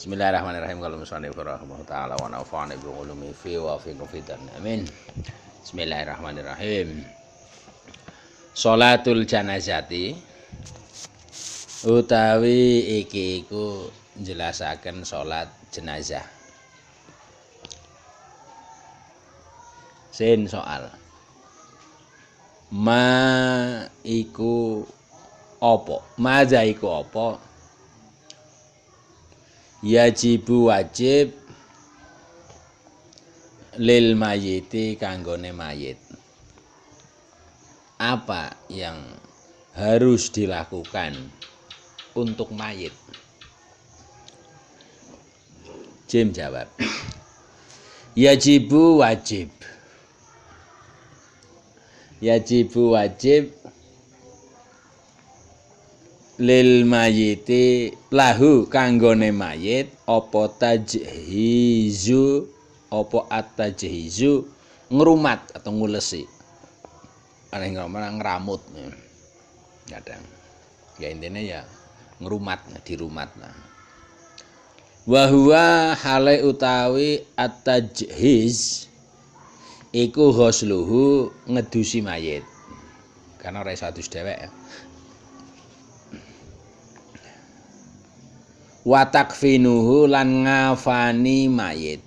Bismillahirrahmanirrahim. Kalau musannif rahimahullah taala wa nafa'ana bi ulumi fi wa fiikum fidan. Amin. Bismillahirrahmanirrahim. Sholatul janazati utawi iki iku njelasaken salat jenazah. Sin soal. Ma iku apa? Maza iku apa? Yajibu wajib lil mayiti kanggone mayit. Apa yang harus dilakukan untuk mayit? Jim jawab. Yajibu wajib. Yajibu wajib lil mayiti lahu kanggone mayit apa tajhizu apa at-tajhizu ngrumat atau ngulesi ana ngramut kadang ya intine ya ngrumat dirumat wa huwa hale utawi at-tajhiz iku ghusluhu ngedusi mayit karena ora iso adus dhewek ya. Wa takfinuhu lan ngafani mayit.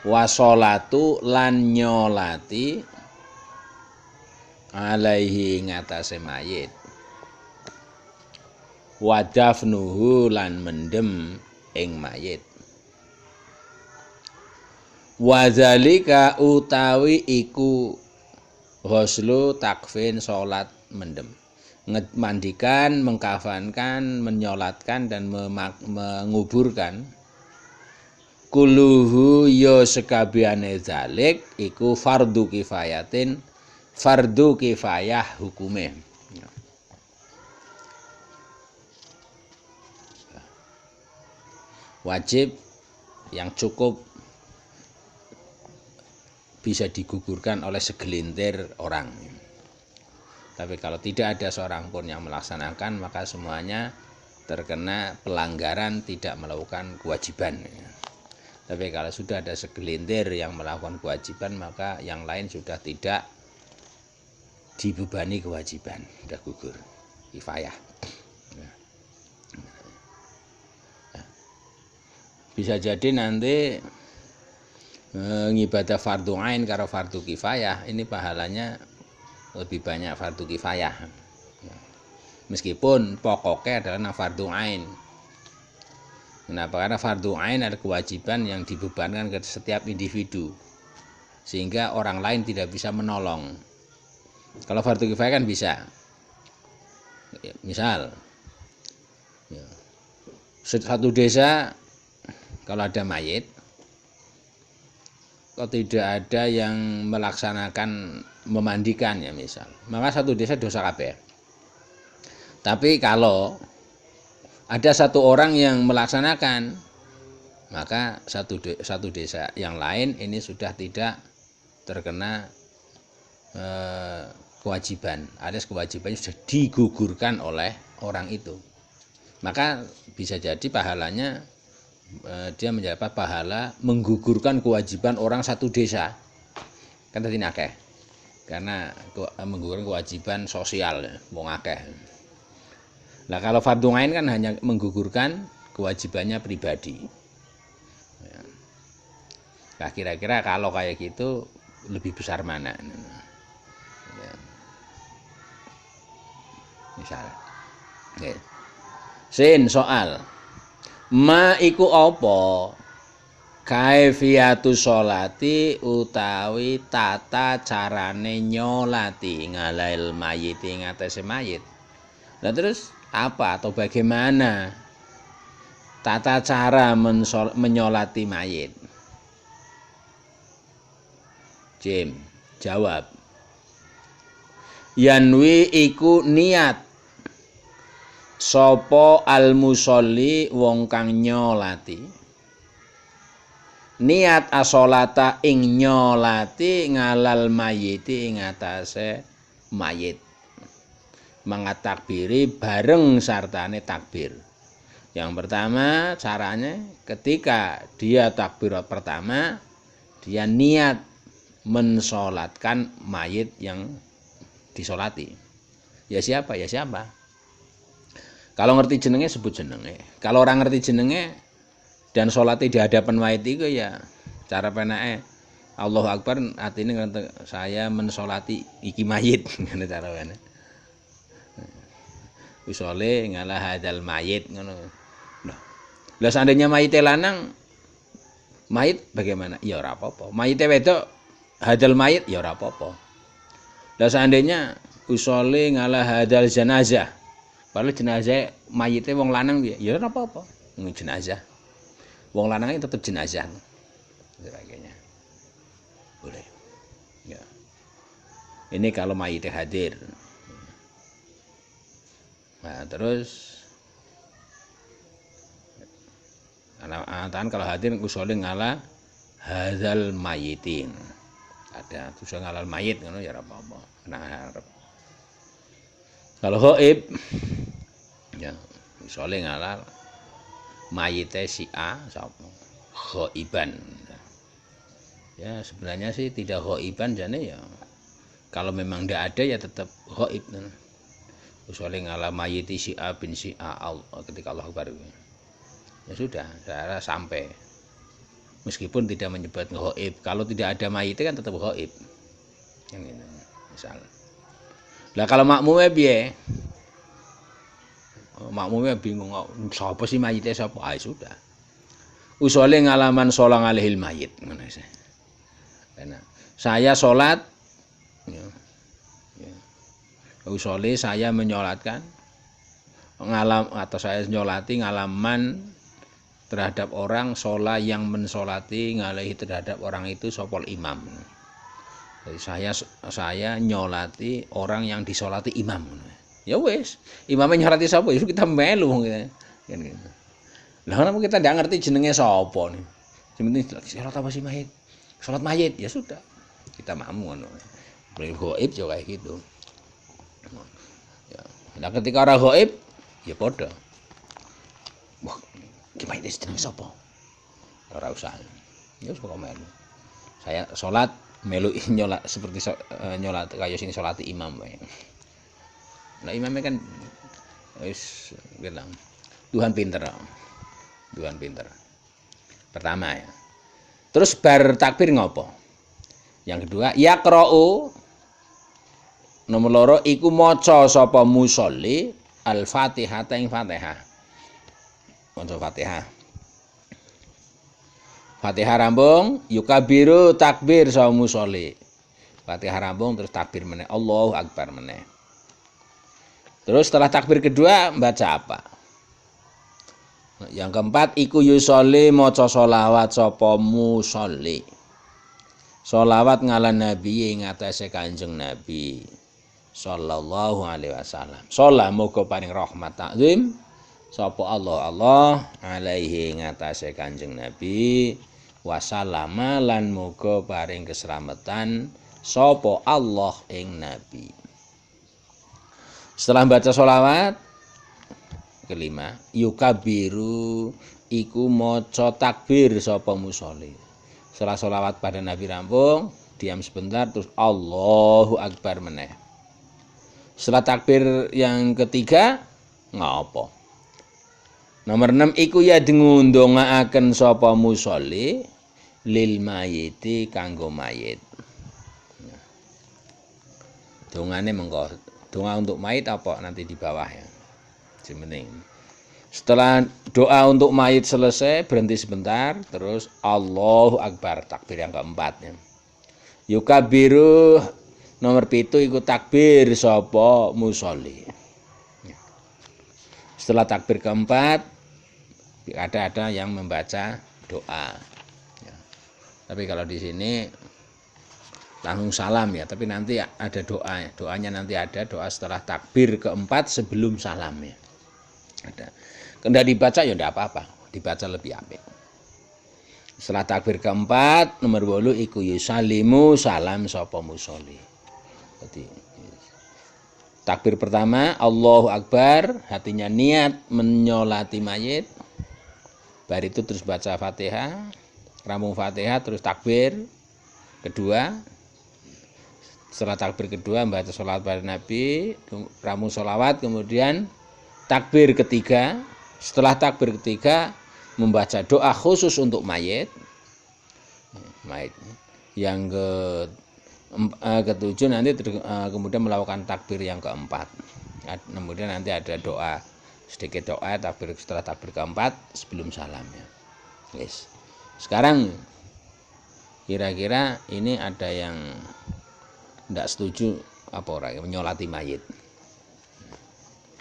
Wa sholatu lan nyolati alaihi ngatasé mayit. Wa dafnuhu lan mendem ing mayit. Wa zalika utawi iku ghuslu takfin salat mendem. Mandikan, mengkafankan, menyolatkan dan menguburkan kuluhu ya sekabehane zalik iku fardu kifayatin, fardu kifayah hukume. Wajib yang cukup bisa digugurkan oleh segelintir orang. Tapi kalau tidak ada seorang pun yang melaksanakan, maka semuanya terkena pelanggaran tidak melakukan kewajiban. Tapi kalau sudah ada segelintir yang melakukan kewajiban, maka yang lain sudah tidak dibebani kewajiban, sudah gugur, kifayah. Bisa jadi nanti ngibadah fardu ain karo fardu kifayah, ini pahalanya lebih banyak fardu kifayah. Meskipun pokoknya adalah fardu ain. Kenapa? Karena fardu ain ada kewajiban yang dibebankan ke setiap individu. Sehingga orang lain tidak bisa menolong. Kalau fardu kifayah kan bisa. Misal satu desa kalau ada mayit, kalau tidak ada yang melaksanakan memandikan ya misal, maka satu desa dosa kabeh. Tapi kalau ada satu orang yang melaksanakan, maka satu desa yang lain ini sudah tidak terkena kewajiban, alias kewajibannya sudah digugurkan oleh orang itu. Maka bisa jadi pahalanya dia mendapat pahala menggugurkan kewajiban orang satu desa. Kan tadi akeh. Karena menggugurkan kewajiban sosial wong akeh. Nah, kalau fardu ain kan hanya menggugurkan kewajibannya pribadi. Nah, kira-kira kalau kayak gitu lebih besar mana? Misalnya. Oke. Sin soal. Ma iku apa? Kaifiyatu sholati utawi tata carane nyolati ngalail mayit ing atase mayit. Nah terus apa atau bagaimana tata cara menyolati mayit? Jim jawab. Yanwi iku niat sapa al musolli wong kang nyolati. Niat asolata ing nyolati ngalal mayiti ing atase mayit. Mangat takbiri bareng sartane takbir. Yang pertama caranya ketika dia takbirat pertama dia niat mensolatkan mayit yang disolati. Ya siapa? Ya siapa? Kalau ngerti jenenge sebut jenenge. Kalau orang ngerti jenenge dan solati di hadapan mayit itu ya cara penake Allahu Akbar artinya saya mensolati iki mayit ngene cara penake. Usole ngalah hadal mayit ngono. Lah seandainya mayite lanang mayit bagaimana? Ya ora apa-apa. Mayite wedok hadal mayit ya ora apa-apa. Lah seandainya usole ngalah hadal jenazah. Padahal jenazah mayite wong lanang ya ora apa-apa. Ini jenazah. Wong lanangnya tetap jenazah. Sebagainya. Boleh. Ya. Ini kalau mayite hadir. Nah, terus kalau hadir usole ngalah hadzal mayitin. Ada tujuan ngalah mayit ngono ya ora apa-apa. Nah, kalau ghaib ya usole ngalah mayite si A sapa? Ghaiban. Ya sebenarnya sih tidak ghaiban jane ya. Kalau memang ndak ada ya tetap ghaib. Usole ngalah mayiti si A bin si A ketika Allah Akbar. Ya sudah, saya sampai. Meskipun tidak menyebut ghaib, kalau tidak ada mayit kan tetap ghaib. Yang ini, misal. Lah kalau makmumnya piye? Makmumnya bingung, siapa sih mayitnya siapa? Ah sudah. Usole ngalaman sholang alihil mayit. Saya sholat, usole saya menyolatkan, atau saya nyolati ngalaman terhadap orang sholat yang mensolati ngalahi terhadap orang itu sopol imam. Jadi saya nyolati orang yang disolati imam. Ya wes, imamnya nyolati sapa? Ya kita melu gitu. Kan gitu. Lah kenapa kita ndak ngerti jenenge sapa nih? Sementing sholat apa sih mayit? Sholat mayit ya sudah. Kita makmum ngono. Boleh ghaib juga kayak gitu. Ya. Nah ketika orang ghaib ya padha. Wah, gimana ini jenenge sapa? Ora usah. Ya wis kok melu. Saya salat melu nyolat seperti nyolat kaya sing salati imam wae. Nah imamnya kan wis bilang Tuhan pinter. Tuhan pinter. Pertama ya. Terus bar takbir ngopo? Yang kedua, yaqra'u nomor loro iku maca sapa musolli Al-Fatihah ing Fatihah. Maca Fatihah. Fatihah rambung, yukabiru takbir sapa musolli. Fatihah rambung terus takbir meneh. Allahu Akbar meneh. Terus setelah takbir kedua baca apa? Yang keempat iku yusolli maca sholawat sapa musolli. Sholawat ngalan Nabi ing atase Kanjeng Nabi sallallahu alaihi wasallam. Sholah muga paring rahmat takzim sapa Allah alaihi ing atase Kanjeng Nabi wasallama lan muga paring keselamatan sapa Allah ing Nabi. Setelah baca sholawat kelima yukabiru iku maca takbir sapa musolli. Setelah sholawat pada Nabi rampung diam sebentar terus Allahu Akbar meneh. Setelah takbir yang ketiga ngopo? Nomor 6 iku ya ngundongaaken sapa musolli lil mayiti kanggo mayit. Dongane mengko. Doa untuk mayit apa nanti di bawah ya. Sementing. Setelah doa untuk mayit selesai berhenti sebentar terus Allahu Akbar takbir yang keempat ya. Yukabiru nomor 7 ikut takbir sapa musolli. Setelah takbir keempat ada yang membaca doa. Ya. Tapi kalau di sini langsung salam ya. Tapi nanti ada doa. Doanya nanti ada doa setelah takbir keempat sebelum salam ya. Ada. Kalau dibaca ya tidak apa-apa. Dibaca lebih apik. Setelah takbir keempat nomor 8 iku yusalimu salam sapa musolli. Jadi Takbir pertama, Allahu Akbar, hatinya niat menyolati mayit. Bar itu terus baca Fatihah, rampung Fatihah terus takbir kedua. Setelah takbir kedua membaca sholawat pada Nabi, rampung sholawat, kemudian takbir ketiga. Setelah takbir ketiga membaca doa khusus untuk mayit. Yang ketujuh nanti kemudian melakukan takbir yang keempat. Kemudian nanti ada doa, sedikit doa takbir setelah takbir keempat sebelum salamnya. Yes. Sekarang kira-kira ini ada yang tidak setuju apa orang menyolati mayit.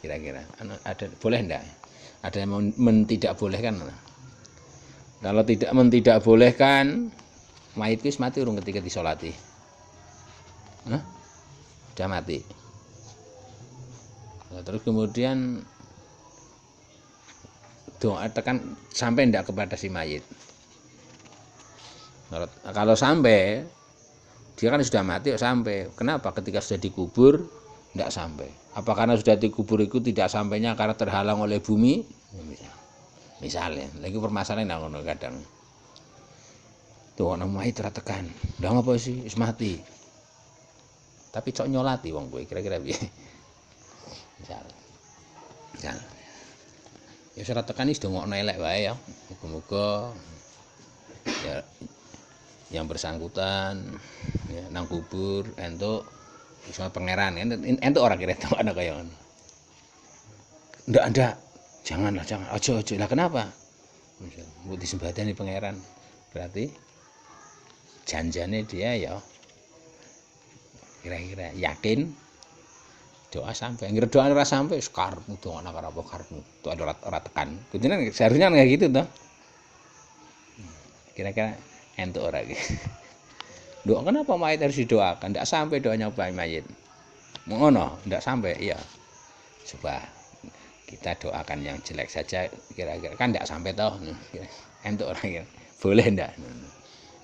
Kira-kira ada boleh enggak? Ada yang tidak bolehkan? Kalau tidak bolehkan, mayit wis mati urung ketika disolati. Sudah mati. Nah, terus kemudian doa tekan sampai enggak kepada si mayit. Kalau sampai, dia kan sudah mati sampai. Kenapa ketika sudah dikubur enggak sampai? Apa karena sudah dikubur itu tidak sampainya karena terhalang oleh bumi? Misalnya, lagi permasalahan ngono kadang. Tuh ana mayit ora tekan. Lah ngapa sih wis mati? Tapi cok nyolati wong kowe kira-kira piye? Misal. Ya ora tekan wis ndongokno elek wae ya. Muga-muga ya yang bersangkutan ya nang kubur entuk iso pangeran entuk ora kira ana kaya ngono. Ndak. Jangan. Aja. Lah kenapa? Mbok disembadani pangeran. Berarti janjane dia ya kira-kira yakin doa sampai. Ngira doa ora sampai wis karepmu dongakno karo apa karepmu. Itu ora tekan. Kudune seharusnya kayak gitu toh. Kira-kira entuk ora iki. Doa kenapa mayit harus didoakan? Enggak sampai doanya mayit. Ngono, enggak sampai. Iya. Coba kita doakan yang jelek saja kira-kira kan enggak sampai toh. Entuk ora kira. Boleh enggak?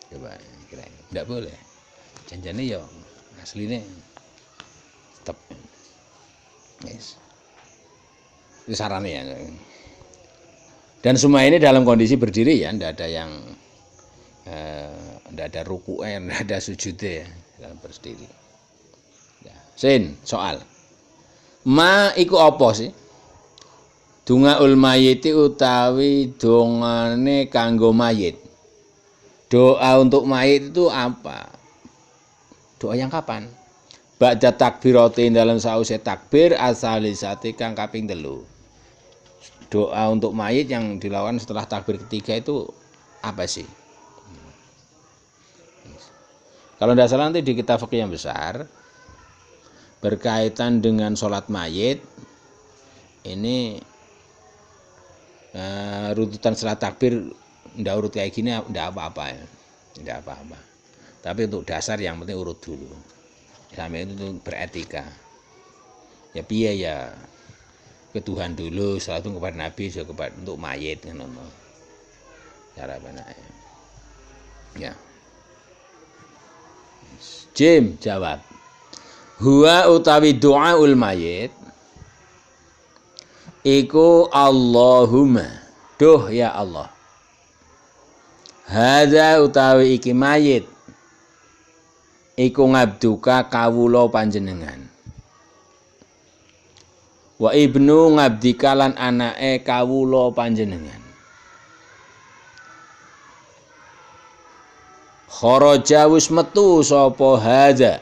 Coba kira-kira. Enggak boleh. Janjane ya asline tetep. Yes. Itu sarannya ya. Dan semua ini dalam kondisi berdiri ya, enggak ada yang enggak ada ruku'nya, enggak ada sujudnya ya, dalam berdiri. Ya. Sin, soal. Ma iku apa sih? Dungaul mayiti utawi dongane kanggo mayit. Doa untuk mayit itu apa? Doa yang kapan? Ba'da takbiratin dalam sause takbir asalisati kang kaping 3. Doa untuk mayit yang dilakukan setelah takbir ketiga itu apa sih? Kalau tidak salah nanti di kitab fikih yang besar berkaitan dengan sholat mayit ini rututan setelah takbir ndak urut kayak gini ndak apa-apa ya, ndak apa-apa. Tapi untuk dasar yang penting urut dulu. Sampai itu beretika. Ya piye ya ke Tuhan dulu, setelah itu kepada Nabi, kepada untuk mayit ngono. Cara benake. Ya. Jim jawab. Huwa utawi doaul mayit iku Allahumma. Duh ya Allah. Hadza utawi iki mayit iku ngabduka kawula panjenengan. Wa ibnu ngabdika lan anake kawula panjenengan. Kharaja wis metu sapa hadza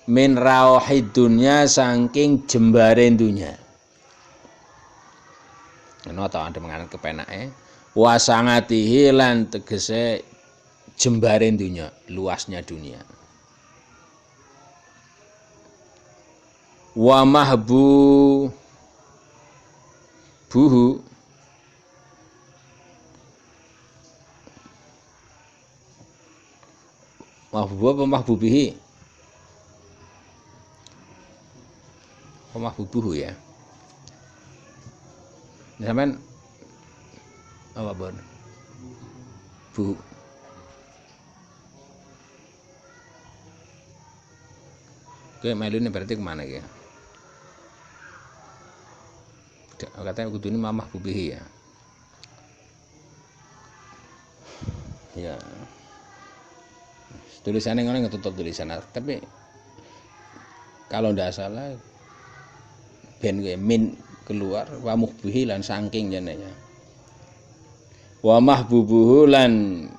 min rauhid dunya saking jembare dunya. Ana ta ande mengaran kepenake wa sangatihi lan tegese jembare dunya, luasnya dunia. Wa mahbubuhu mahbubu apa mahbubihi? Mahbubuhu ya. Sampeyan apa bon? Bu. Kowe melune berarti kemana ya? Katanya kudune mamah bubihi ya. Ya. Tulisannya ngono ngetutup tulisan, tapi kalau ndak salah ben min keluar wa muhbihi lan saking jenenge. Wa mahbubuhu lan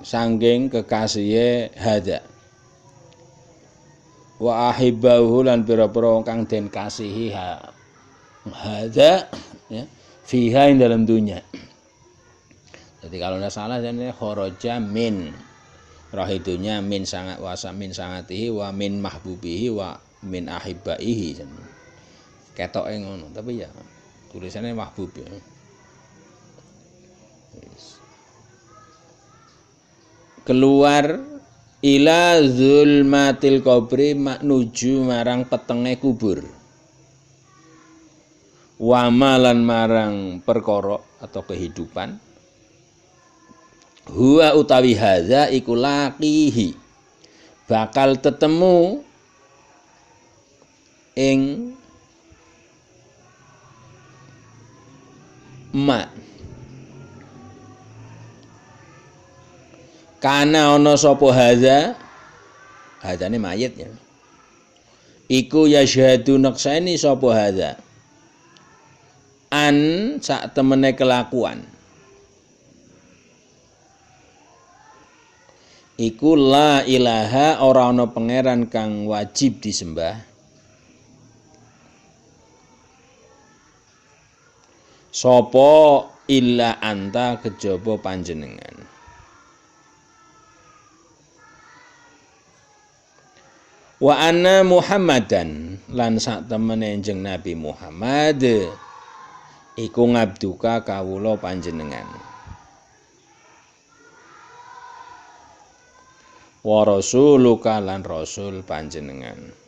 saking kekasihe hadza. Wa ahibbahu lan pira-pira kang den kasihi hadza ya fiha ing dalam dunya. Jadi kalau ndak salah jenenge kharaja min rahidunya min sangat wasa min sangatihi wa min mahbubihi wa min ahibbaihi. Ketoke ngono, tapi ya tulisannya mahbub ya. Keluar ila zulmatil qabri nuju marang petenge kubur. Wamalan marang perkara atau kehidupan. Huwa utawi hadza iku laqihi. Bakal tetemu ing ma kana ana sapa hadza hadzane mayit ya iku yasyhadu naqsani sapa hadza an sak temene kelakuan iku la ilaha ora ana pangeran kang wajib disembah sapa illa anta kejaba panjenengan. Wa anna Muhammadan lan sak temene Kanjeng Nabi Muhammad iku ngabduka kawula panjenengan. Wa rasuluka lan rasul panjenengan.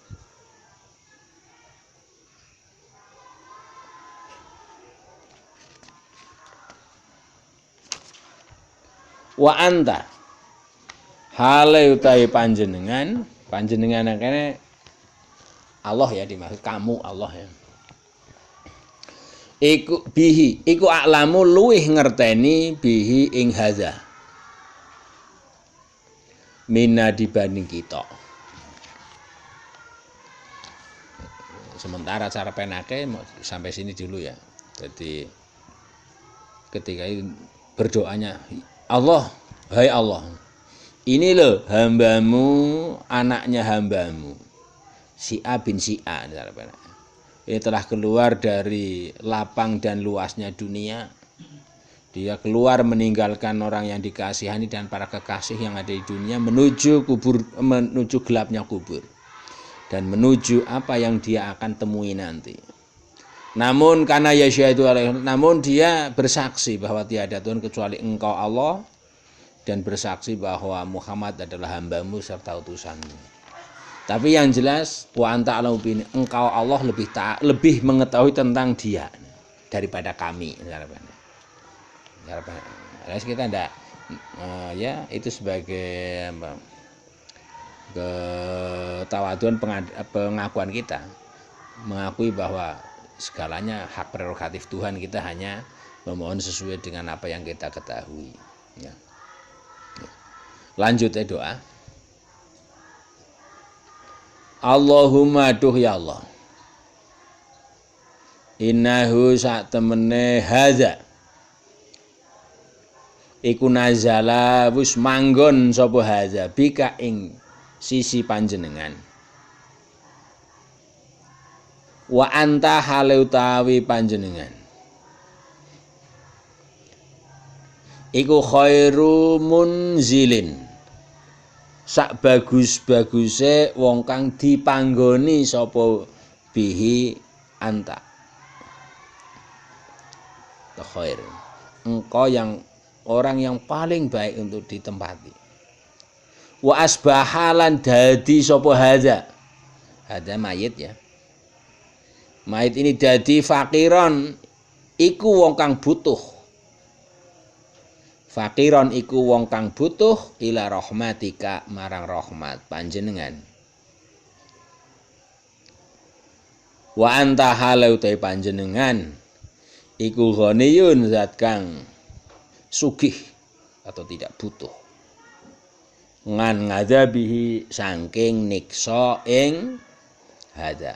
Wa anta hale utawi panjenengan kene Allah ya dimaksud kamu Allah ya. Iku bihi iku a'lamu luwih ngerteni bihi ing hadza. Minna dibanding kita. Sementara cara penake sampai sini dulu ya. Jadi ketika berdoanya Allah, hai Allah, ini loh hambamu, anaknya hambamu, si A bin si A. Ini telah keluar dari lapang dan luasnya dunia. Dia keluar meninggalkan orang yang dikasihani dan para kekasih yang ada di dunia menuju kubur, menuju gelapnya kubur. Dan menuju apa yang dia akan temui nanti. Namun karena yasyhadu alaihi, namun dia bersaksi bahwa tiada Tuhan kecuali Engkau Allah dan bersaksi bahwa Muhammad adalah hambamu serta utusanmu. Tapi yang jelas wa anta a'lamu bihi, Engkau Allah lebih mengetahui tentang dia daripada kami. Kita tidak ya itu sebagai ketawaduan pengakuan kita, mengakui bahwa segalanya hak prerogatif Tuhan, kita hanya memohon sesuai dengan apa yang kita ketahui ya. Lanjut ya doa. Allahumma duh ya Allah, innahu sak temene hadza iku nazala wis manggon sapa hadza bika ing sisi panjenengan. Wa anta hale utawi panjenengan iku khairu munzilin, sak bagus-baguse wong kang dipanggoni sapa bihi anta. Khair, engkau yang orang yang paling baik untuk ditempati. Wa asbahalan dadi sapa hadza, hadza mayit ya. Mayit ini dadi fakiron iku wong kang butuh. Fakiron iku wong kang butuh ila rahmatika marang rahmat panjenengan. Wa anta halau te panjenengan iku ghaniyun zat kang sugih atau tidak butuh ngan ngadzabihi saking niksa ing hada.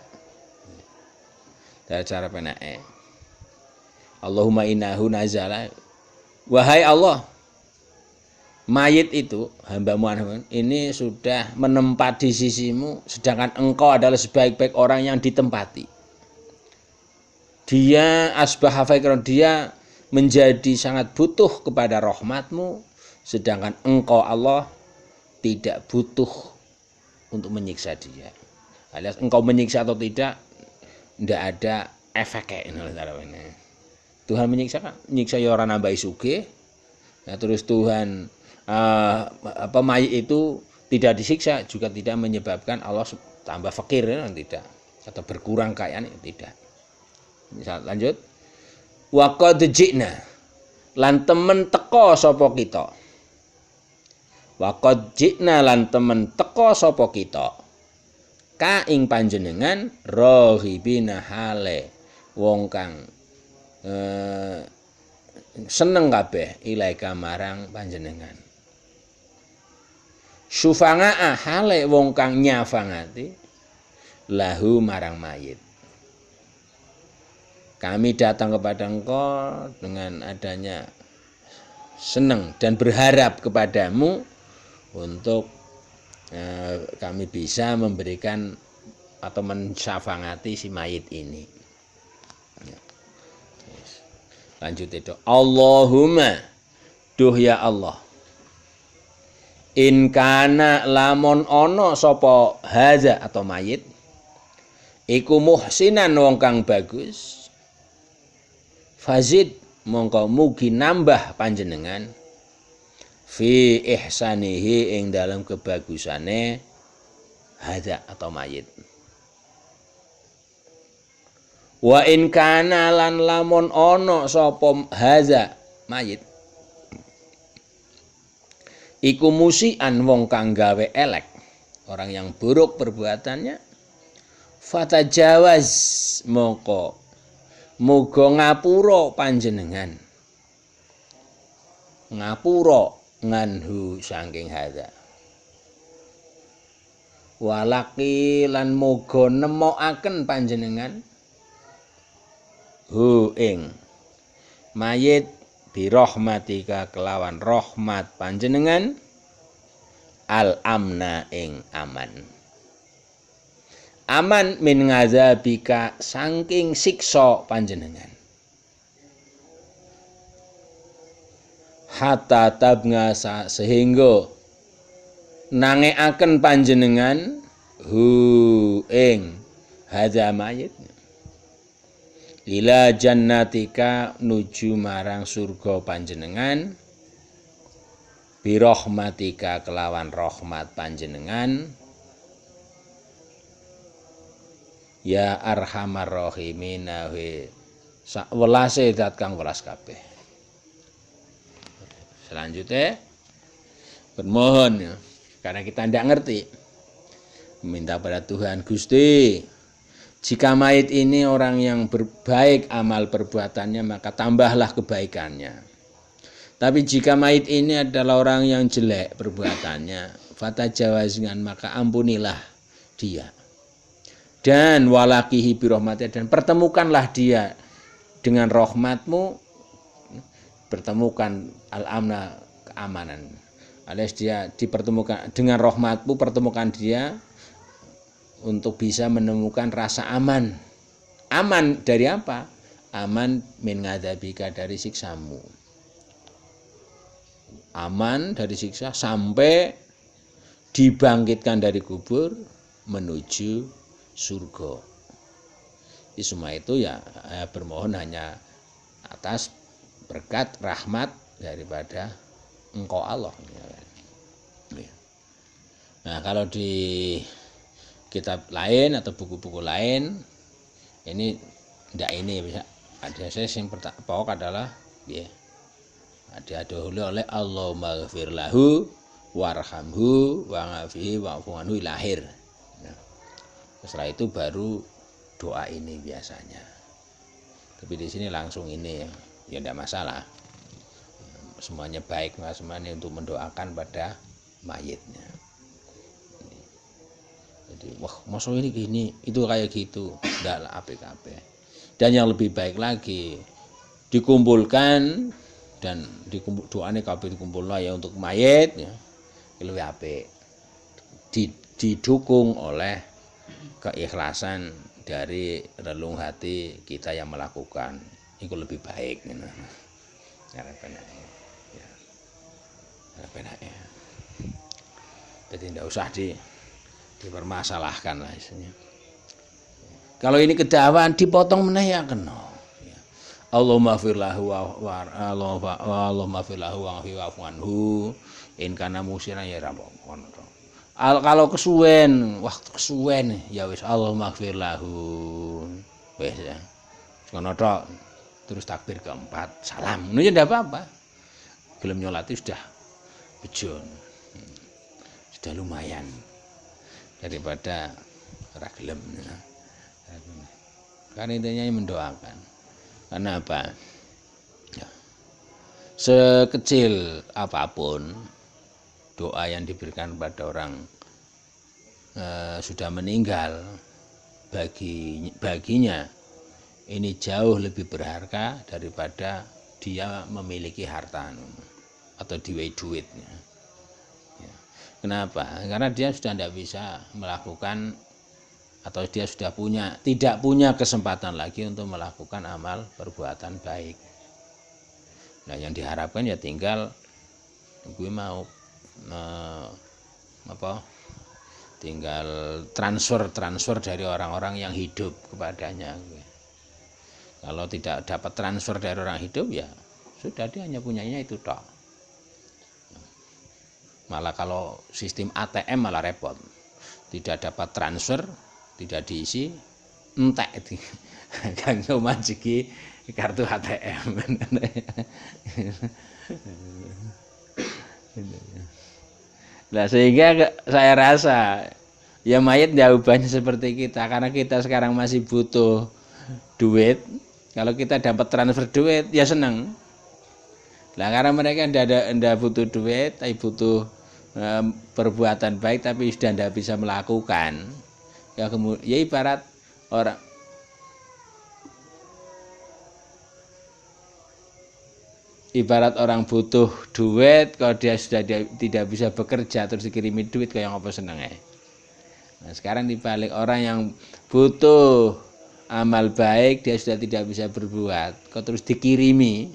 Dari cara penake Allahumma innahu nazala, wahai Allah, mayit itu hambamu ini sudah menempat di sisimu, sedangkan engkau adalah sebaik-baik orang yang ditempati. Dia asbaha fakron, dia menjadi sangat butuh kepada rahmatmu, sedangkan engkau Allah tidak butuh untuk menyiksa dia. Alias engkau menyiksa atau tidak ada efeknya. Tuhan menyiksa kan? Menyiksa ya orang nambahi sugih. Nah, terus Tuhan mayit itu tidak disiksa juga tidak menyebabkan Allah tambah fakir, tidak, atau berkurang kekayaan, tidak. Misal lanjut, wa qad ji'na lan temen teko sapa kita. Wa qad ji'na lan temen teko sapa kita. Ka ing panjenengan rohibina hale wong kang seneng kabeh ilaika marang panjenengan. Syufangaa hale wong kang nyafangati lahu marang mayit. Kami datang kepada engkau dengan adanya senang dan berharap kepadamu untuk kami bisa memberikan atau mensyafangati si mayit ini. Lanjut itu, Allahumma, duh ya Allah, in kana lamun ono sapa haza atau mayit iku muhsinan wong kang bagus, fazid mongko mugi nambah panjenengan fi ihsanihi ing dalam kebagusane haza atau mayit. Wa in kana lan lamun ono sapa haza mayit iku musian wong kang gawe elek, orang yang buruk perbuatannya, fatajawaz moko muga ngapura panjenengan, ngapura nganhu saking hadza, walaki lan muga nemokaken panjenengan hu ing mayit birahmatika kelawan rahmat panjenengan al amna ing aman, aman min ngazabika saking siksa panjenengan, hatta tabnga sehingga nangeaken panjenengan hu ing hadza mayit ila jannatika nuju marang surga panjenengan birahmatika kelawan rahmat panjenengan ya arhamar rahimin we sakwelase zat kang welas kabeh. Selanjutnya bermohon ya, karena kita tidak ngerti, minta pada Tuhan, Gusti, jika mayit ini orang yang berbaik amal perbuatannya maka tambahlah kebaikannya. Tapi jika mayit ini adalah orang yang jelek perbuatannya, fatajawazan maka ampunilah dia. Dan walakihi birahmatika, dan pertemukanlah dia dengan rahmatmu, pertemukan al-amna keamanan. Alias dia dipertemukan dengan rahmatmu, pertemukan dia untuk bisa menemukan rasa aman. Aman dari apa? Aman min ngadzabika, dari siksamu. Aman dari siksa sampai dibangkitkan dari kubur menuju surga. Semua itu ya bermohon hanya atas berkat rahmat daripada engkau Allah. Nah, kalau di kitab lain atau buku-buku lain ini ndak ini bisa ada yang pokok adalah ya dihaduli oleh Allahumma ghfir lahu warhamhu wa ngafihi wa'fu anhu lahir. Nah, setelah itu baru doa ini biasanya. Tapi di sini langsung ini ya tidak masalah. Semuanya baik, semuanya untuk mendoakan pada mayitnya. Jadi wah masa ini gini, itu kayak gitu, enggak lah apik-apik. Dan yang lebih baik lagi dikumpulkan dan doanya kabeh dikumpulna ya untuk mayit ya. Luwih apik. Didukung oleh keikhlasan dari relung hati kita yang melakukan. Itu lebih baik gitu. Ya. Jadi tidak usah dipermasalahkan lah isinya. Kalau ini kedawan dipotong meneh ya kena. Allahumma firlahu Allahumma firlahu wa'fu anhu in kana musiran ya rampun. Kalau kesuwen, waktu kesuwen ya wis Allahumma firlahu. Wis ya. Ngono tok. Terus takbir keempat, salam. Ini ya ndak apa-apa. Gelem nyolati sudah bejon. Sudah lumayan daripada ora gelem. Kan intinya mendoakan. Karena apa? Ya. Sekecil apapun doa yang diberikan pada orang sudah meninggal, baginya ini jauh lebih berharga daripada dia memiliki harta atau duitnya. Ya. Kenapa? Karena dia sudah tidak bisa melakukan atau dia sudah tidak punya kesempatan lagi untuk melakukan amal perbuatan baik. Nah, yang diharapkan ya tinggal gue mau tinggal transfer dari orang-orang yang hidup kepadanya. Kalau tidak dapat transfer dari orang hidup ya sudah, dia hanya punyanya itu tok. Malah kalau sistem ATM malah repot. Tidak dapat transfer, tidak diisi, entek kanggo majiki kartu ATM. Nah, sehingga saya rasa ya mayit jawabannya seperti kita, karena kita sekarang masih butuh duit. Kalau kita dapat transfer duit ya senang. Nah, karena mereka tidak butuh duit, tapi butuh perbuatan baik tapi sudah tidak bisa melakukan. Ya kemudian ya ibarat orang butuh duit, kalau dia sudah tidak bisa bekerja terus dikirimi duit kayak apa senengnya. Nah, sekarang dibalik orang yang butuh amal baik, dia sudah tidak bisa berbuat, kok terus dikirimi,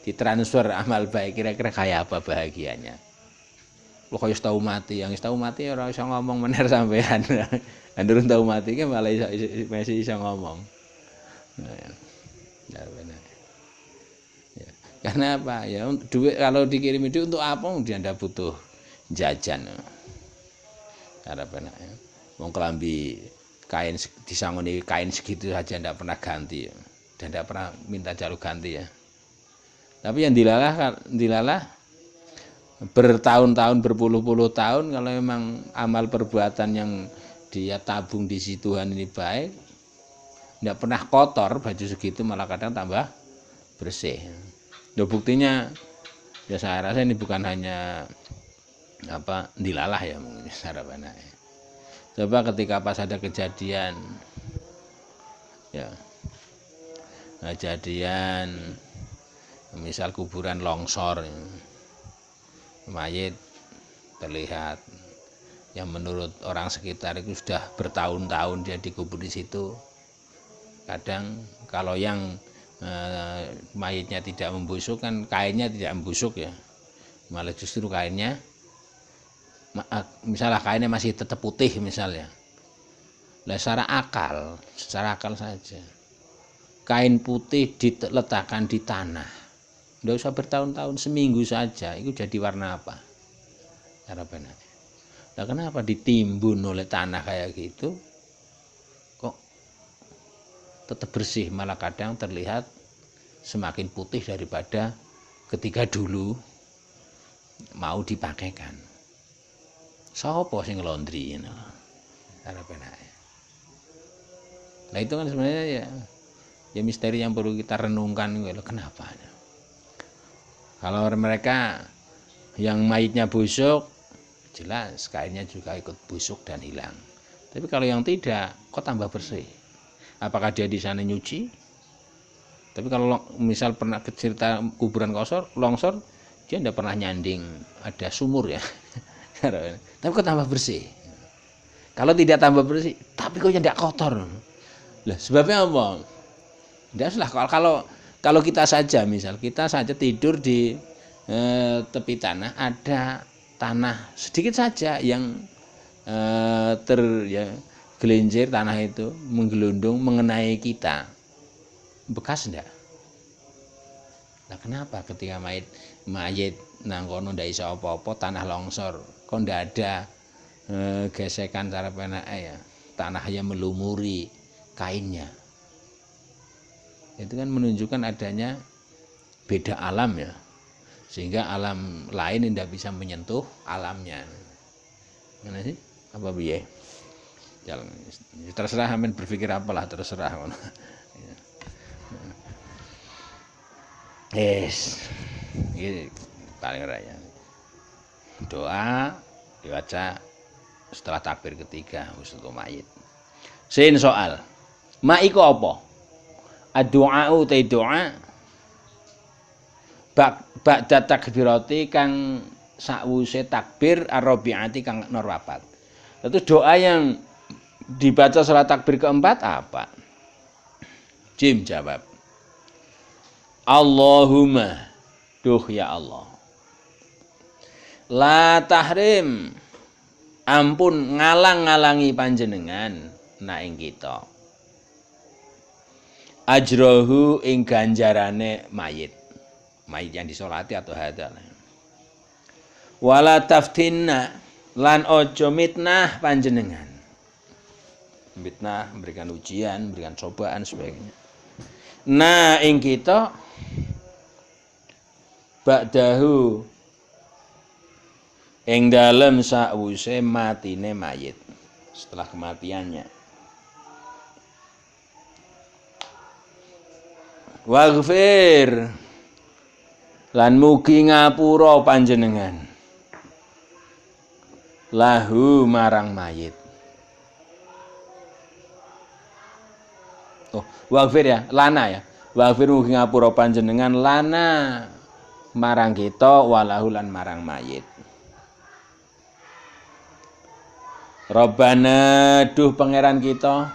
ditransfer amal baik, kira-kira kayak apa bahagianya? Lo kayak tahu mati, yang tahu mati orang bisa ngomong bener sampean. Andurun tahu mati kan malah masih bisa ngomong. Nah, ya benar. Ya. Karena apa? Ya duit, kalau dikirimi duit untuk apa? Dia ndak butuh jajan. Karena benar ya. Wong kelambi kain disangoni kain segitu saja ndak pernah ganti. Dan ndak pernah minta jalur ganti ya. Tapi yang dilalah bertahun-tahun, berpuluh-puluh tahun, kalau memang amal perbuatan yang dia tabung di situ Tuhan ini baik, tidak pernah kotor, baju segitu malah kadang tambah bersih. Nah, buktinya ya saya rasa ini bukan hanya dilalah ya mungkin harapannya. Coba ketika pas ada kejadian misal kuburan longsor, mayit terlihat yang menurut orang sekitar itu sudah bertahun-tahun dia dikubur di situ. Kadang kalau yang mayitnya tidak membusuk kan kainnya tidak membusuk ya, malah justru kainnya misalnya kainnya masih tetap putih misalnya. Nah, secara akal saja kain putih diletakkan di tanah, nggak usah bertahun-tahun, seminggu saja itu jadi warna apa? Harapannya. Nah, kenapa ditimbun oleh tanah kayak gitu kok tetap bersih, malah kadang terlihat semakin putih daripada ketika dulu mau dipakaikan. Sapa sing laundry ngono. Harapannya. Nah itu kan sebenarnya ya misteri yang perlu kita renungkan, kenapa? Kalau mereka yang mayitnya busuk, jelas kainnya juga ikut busuk dan hilang. Tapi kalau yang tidak, kok tambah bersih? Apakah dia di sana nyuci? Tapi kalau misal pernah cerita kuburan longsor, dia tidak pernah nyanding ada sumur ya. Tapi kok tambah bersih? Kalau tidak tambah bersih, tapi kok tidak kotor? Lah sebabnya apa? Tidak lah kalau kita saja tidur di tepi tanah, ada tanah sedikit saja yang gelincir tanah itu menggelundung mengenai kita, bekas enggak? Nah kenapa ketika mayit nang kono ndak iso apa-apa, tanah longsor kok ndak ada gesekan cara penake ya, tanahnya melumuri kainnya? Itu kan menunjukkan adanya beda alam ya, sehingga alam lain tidak bisa menyentuh alamnya. Mana sih? Apa biye? Jalan, terserah amin berpikir apalah, terserah. Yes, ini paling raya. Doa dibaca setelah takbir ketiga untuk mayit. Sin soal, ma iku apa? Ad-du'a'u ta doa ba'da takbirati kang sakwuse takbir ar-rabi'ati kang nomor 4. Terus doa yang dibaca salat takbir keempat apa? Jim jawab, Allahumma, duh ya Allah, la tahrim, ampun ngalang-ngalangi panjenengan na ing kita, ajrohu ing ganjarane mayit yang disolati atau hadal. Wala taftinna, lan ojo mitnah panjenengan. Mitnah, memberikan ujian, memberikan cobaan sebagainya. Nah ing kita ba'dahu ing dalem sakwuse matine mayit, setelah kematiannya. Waghfir, lan mugi ngapura panjenengan lahu marang mayit. Waghfir ya, lana ya. Waghfir mugi ngapura panjenengan lana marang kita, walahu lan marang mayit. Rabbana, duh pangeran kita,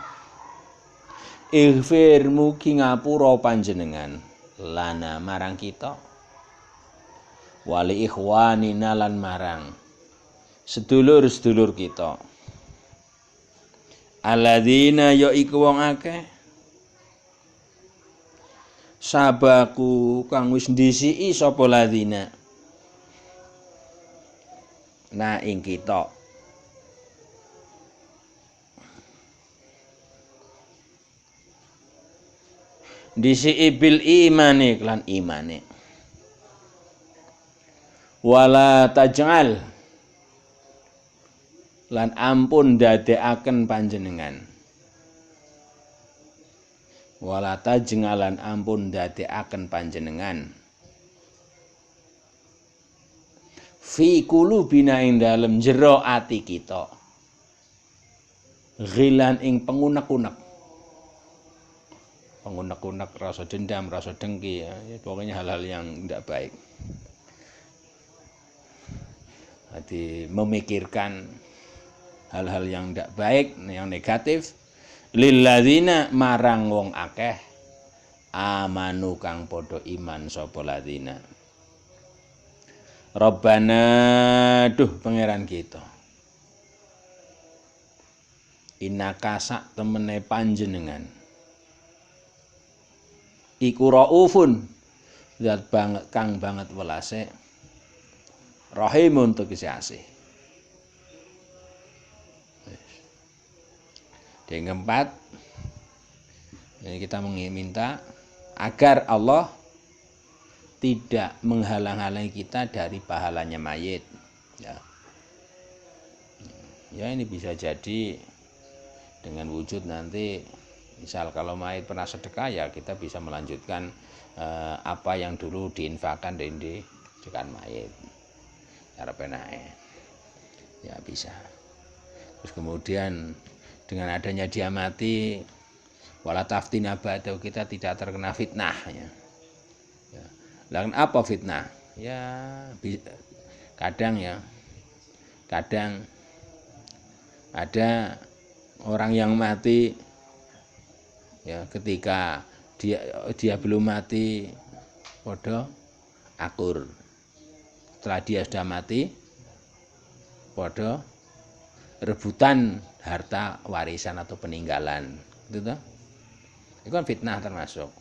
ighfir mugi ngapura panjenengan lana marang kita, wali ikhwanina lan marang sedulur-sedulur kita, alladzina ya iku wong akeh sabaku kang wis ndisiki sapa ladzina na ing kita, ndisiki bil imane lan imane. Wala taj'al, lan ampun dadekaken panjenengan, wala taj'alan ampun dadekaken panjenengan, fi qulubina ing dalem jero ati kita, ghilan ing pengunek-unek rasa dendam, rasa dengki ya, pokoknya hal-hal yang tidak baik. Jadi memikirkan hal-hal yang tidak baik, yang negatif, lilladzina marang wong akeh amanu kang padha iman sapa ladzina. Rabbana, duh pangeran kita, innaka sak temene panjenengan iku raufun, zat banget kang banget welase, rahimun tegese asih. Yang keempat, ini kita meminta agar Allah tidak menghalang-halangi kita dari pahalanya mayit. Ya ini bisa jadi dengan wujud nanti Misal kalau mayit pernah sedekah ya kita bisa melanjutkan apa yang dulu diinfakkan di dekat mayit. Cara penae. Ya bisa. Terus kemudian dengan adanya dia mati, wala taftina ba'dahu, kita tidak terkena fitnah ya. Lalu apa fitnah? Ya kadang ada orang yang mati ya, ketika dia belum mati podo akur, setelah dia sudah mati podo rebutan harta warisan atau peninggalan, gitu toh. Itu kan fitnah termasuk.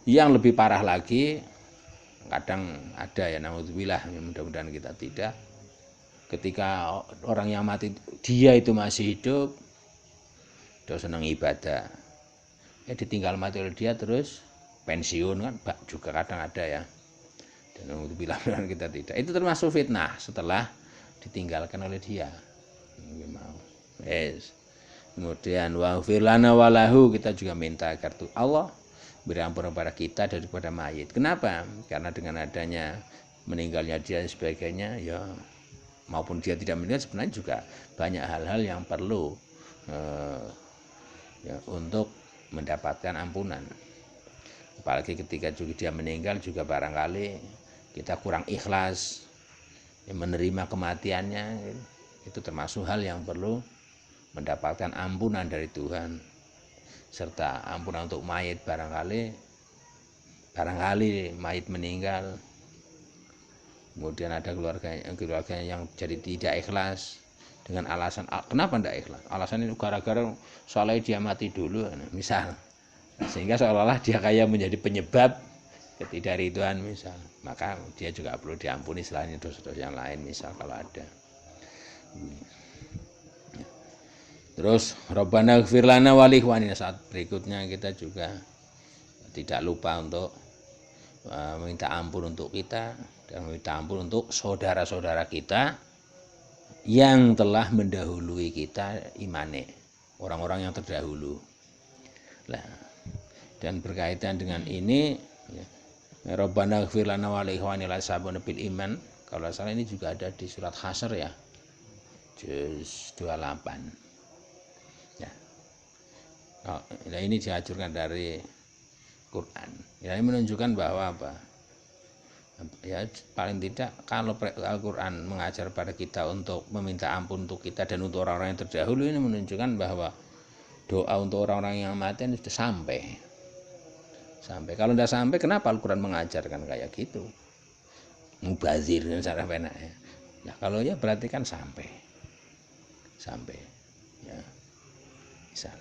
Yang lebih parah lagi, kadang ada ya, naudzubillah, mudah-mudahan kita tidak, ketika orang yang mati dia itu masih hidup, dia senang ibadah, ya ditinggal mati oleh dia terus pensiun kan juga kadang ada ya, dan naudzubillah kita tidak, itu termasuk fitnah setelah ditinggalkan oleh dia. Yes. Kemudian waghfir lana walahu, kita juga minta agar tuh Allah beri ampun kepada kita daripada mayit. Kenapa? Karena dengan adanya meninggalnya dia dan sebagainya ya, maupun dia tidak meninggal, sebenarnya juga banyak hal-hal yang perlu ya, untuk mendapatkan ampunan. Apalagi ketika juga dia meninggal juga barangkali kita kurang ikhlas ya, menerima kematiannya, itu termasuk hal yang perlu mendapatkan ampunan dari Tuhan. Serta ampunan untuk mayit, barangkali mayit meninggal, kemudian ada keluarga yang jadi tidak ikhlas dengan alasan kenapa tidak ikhlas, alasan itu gara-gara soalnya dia mati dulu misal, sehingga seolah-olah dia kayak menjadi penyebab ketidakridhaan misal, maka dia juga perlu diampuni selain dosa-dosa yang lain misal kalau ada. Terus Rabbana ighfir lana wa li ikhwanina, saat berikutnya kita juga tidak lupa untuk meminta ampun untuk kita dan meminta ampun untuk saudara-saudara kita yang telah mendahului kita imane, orang-orang yang terdahulu. Nah, dan berkaitan dengan ini ya, Rabbana ighfir lana wa li ikhwanina sabuna bil iman, kalau salah ini juga ada di surat Hasyr ya, juz 28. Nah, ini dihancurkan dari Quran. Ya, ini menunjukkan bahwa apa? Ya paling tidak kalau Al-Quran mengajar pada kita untuk meminta ampun untuk kita dan untuk orang-orang yang terdahulu, ini menunjukkan bahwa doa untuk orang-orang yang mati ini sudah sampai. Kalau tidak sampai, kenapa Al-Quran mengajarkan kayak gitu? Mubazir cara penak ya. Ya kalau ya berarti kan sampai. Ya. Misal.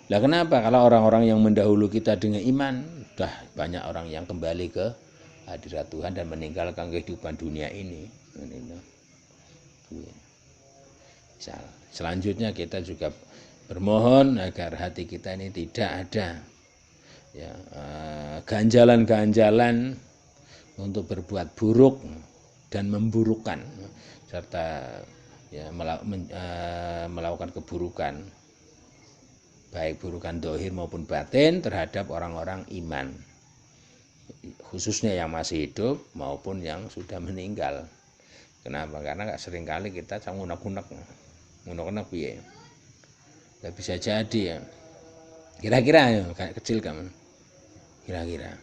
Lah kenapa kalau orang-orang yang mendahulu kita dengan iman, sudah banyak orang yang kembali ke hadirat Tuhan dan meninggalkan kehidupan dunia ini. Misal, selanjutnya kita juga bermohon agar hati kita ini tidak ada ya, ganjalan-ganjalan untuk berbuat buruk dan memburukkan, serta ya, melakukan keburukan, baik burukan dohir maupun batin terhadap orang-orang iman, khususnya yang masih hidup maupun yang sudah meninggal. Kenapa? Karena seringkali kita ngunek-ngunek piye. Ya bisa jadi ya. Kira-kira ya, kayak kecil kamu. Kira-kira.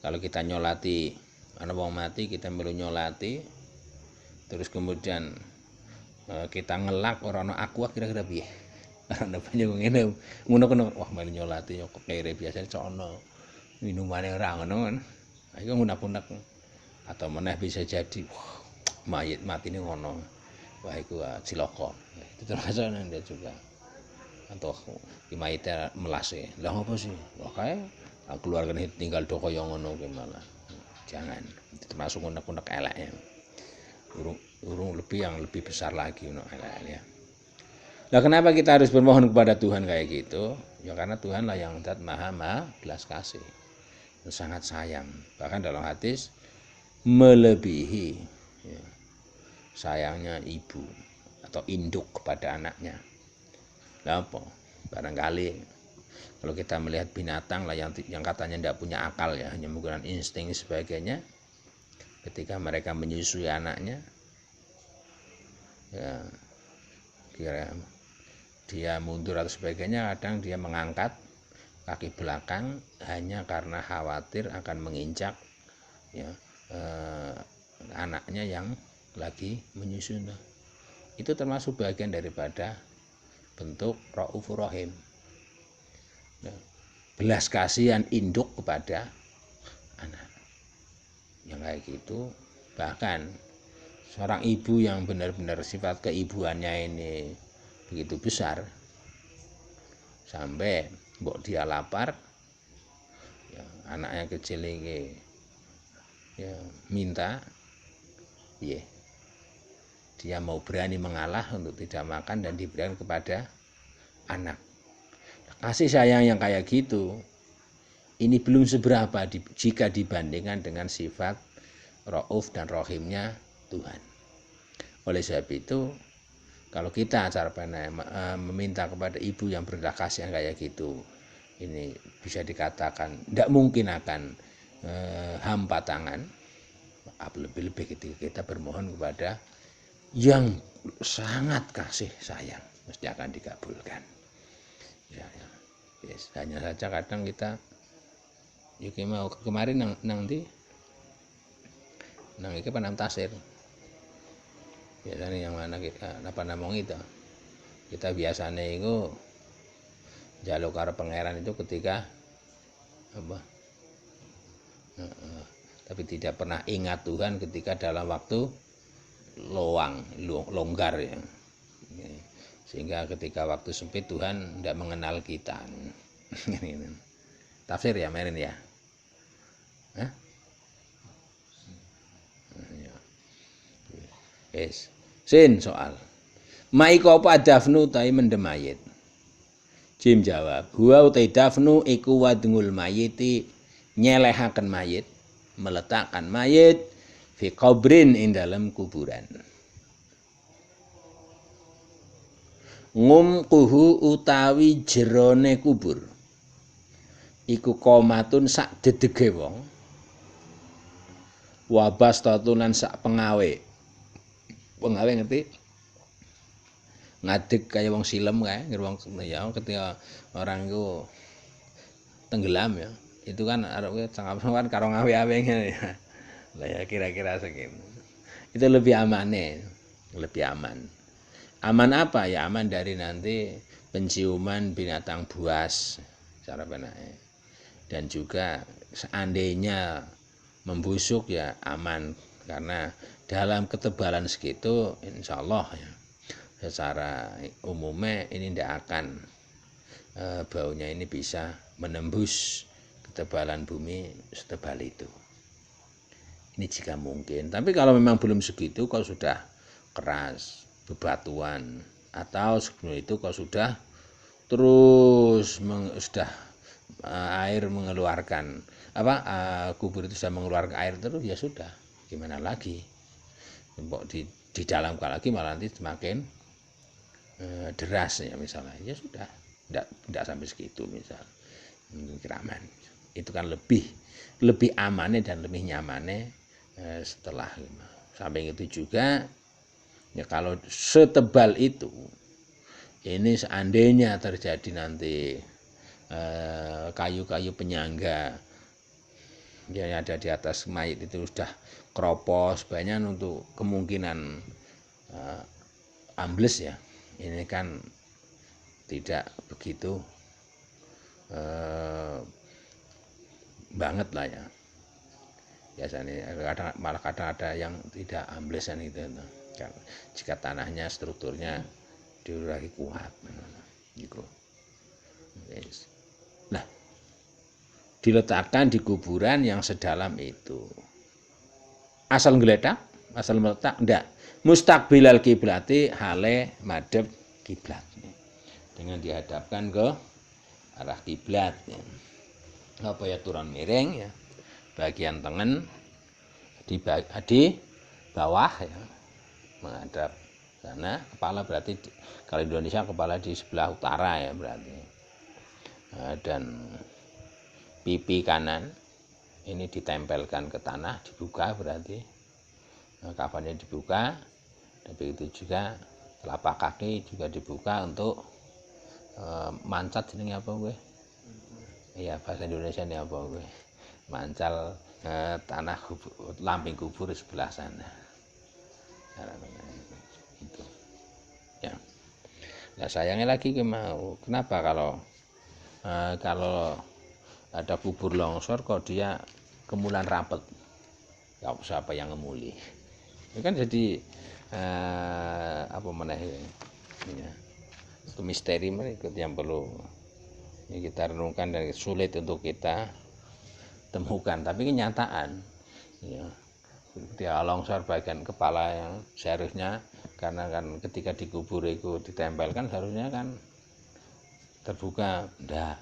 Kalau kita nyolati ana wong mati, kita melu nyolati, terus kemudian kita ngelak orang aku, kira-kira piye? Ana banyak ngene ngono wah melu nyolati kok kere biasane sono minumane ora ngono kan. Iku ngunak-unak. Atau meneh bisa jadi mayit matine ngono. Wah iku cilaka. Itu termasuk dia juga. Atau mayitnya melase. Lah apa sih? Wah kae keluargane tinggal do kaya ngono ki malah. Jangan. Itu termasuk ngunak-unak elek ya. Urung lebih yang lebih besar lagi ngono elek ya. Nah kenapa kita harus bermohon kepada Tuhan kayak gitu? Ya karena Tuhanlah yang zat maha belas kasih, sangat sayang. Bahkan dalam hadis melebihi sayangnya ibu atau induk kepada anaknya. Lah apa? Barangkali kalau kita melihat binatang lah yang katanya tidak punya akal ya, hanya menggunakan insting sebagainya, ketika mereka menyusui anaknya, ya kira dia mundur atau sebagainya, kadang dia mengangkat kaki belakang hanya karena khawatir akan menginjak ya anaknya yang lagi menyusui. Itu termasuk bagian daripada bentuk Raufur Rahim, ya, belas kasihan induk kepada anak yang kayak gitu. Bahkan seorang ibu yang benar-benar sifat keibuannya ini begitu besar, sampai mbok dia lapar, ya, anaknya kecil ini ya minta, ya, dia mau berani mengalah untuk tidak makan dan diberikan kepada anak. Kasih sayang yang kayak gitu ini belum seberapa jika dibandingkan dengan sifat Rauf dan Rahimnya Tuhan. Oleh sebab itu, kalau kita meminta kepada ibu yang berbelas kasihan kayak gitu, ini bisa dikatakan tidak mungkin akan hampa tangan. Lebih-lebih ketika kita bermohon kepada yang sangat kasih sayang, mesti akan dikabulkan. Ya. Yes, hanya saja kadang kita mau kemarin nanti nang iki panam tasir. Biasanya yang mana kita apa namong itu. Kita biasanya itu njaluk karo pangeran itu ketika apa? Tapi tidak pernah ingat Tuhan ketika dalam waktu longgar ya. Sehingga ketika waktu sempit Tuhan tidak mengenal kita. Tafsir ya Merin ya. Yes. Sin soal. Maiko apa dafnu tai mendem mayit? Jim jawab, huwa utai dafnu iku wadngul mayiti, nyelehaken mayit, meletakkan mayit fi qabrin ing dalam kuburan. Ngumquhu utawi jerone kubur iku komatun sak dedege wong, wabas tatunan sak pengawe ngerti ngadeg kayak wong silem kae wong ya ketika orang itu tenggelam ya itu kan arep kan karo ngawe-awe ngene ya. Lah ya kira-kira segitu. Itu lebih amane, lebih aman. Aman apa ya? Aman dari nanti penciuman binatang buas cara benake. Dan juga seandainya membusuk ya aman, karena dalam ketebalan segitu insya Allah ya secara umumnya ini tidak akan baunya ini bisa menembus ketebalan bumi setebal itu. Ini jika mungkin. Tapi kalau memang belum segitu, kalau sudah keras, bebatuan, atau sebelum itu kalau sudah terus sudah air mengeluarkan kubur itu sudah mengeluarkan air terus, ya sudah, gimana lagi? Di dalam lagi malah nanti semakin deras ya misalnya, ya sudah, tidak sampai segitu misal, kiraman. Itu kan lebih amannya dan lebih nyamannya setelah samping itu juga ya kalau setebal itu ini seandainya terjadi nanti kayu-kayu penyangga yang ada di atas mayit itu sudah keropos banyak untuk kemungkinan ambles ya, ini kan tidak begitu banget lah ya. Biasanya malah kadang ada yang tidak amblesan itu kan, jika tanahnya strukturnya lagi kuat gitu. Nah, diletakkan di kuburan yang sedalam itu. Asal ngeledak, asal meletak enggak. Mustaqbilal kiblati hale madhep kiblat. Dengan dihadapkan ke arah kiblat ya. Apa ya turun miring ya. Bagian tengen di bawah ya menghadap sana, kepala berarti kalau Indonesia kepala di sebelah utara ya berarti. Dan pipi kanan ini ditempelkan ke tanah, dibuka berarti kafannya dibuka, dan begitu juga telapak kaki juga dibuka untuk mancat jenenge apa gue? Iya bahasa Indonesia ini apa gue? Mancal tanah lamping kubur sebelah sana. Itu. Ya. Nah sayangnya lagi mau kenapa kalau ada kubur longsor kok dia kemulan rapet, ya siapa yang ngemuli? Itu kan jadi apa meneh ya, itu misteri berikut yang perlu kita renungkan dan sulit untuk kita temukan, tapi kenyataan ya, dia longsor bagian kepala yang seharusnya karena kan ketika dikubur itu ditempelkan seharusnya kan terbuka, enggak.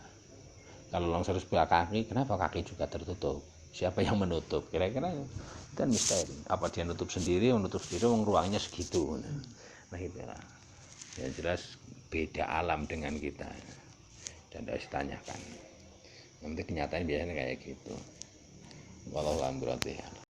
Kalau longsor sebelah kaki, kenapa kaki juga tertutup? Siapa yang menutup? Kira-kira itu kan misteri. Apa dia nutup sendiri, ruangnya segitu. Nah itu lah. Yang jelas beda alam dengan kita. Dan harus ditanyakan. Nanti kenyataan biasanya kayak gitu. Wallahu a'lam bishawab.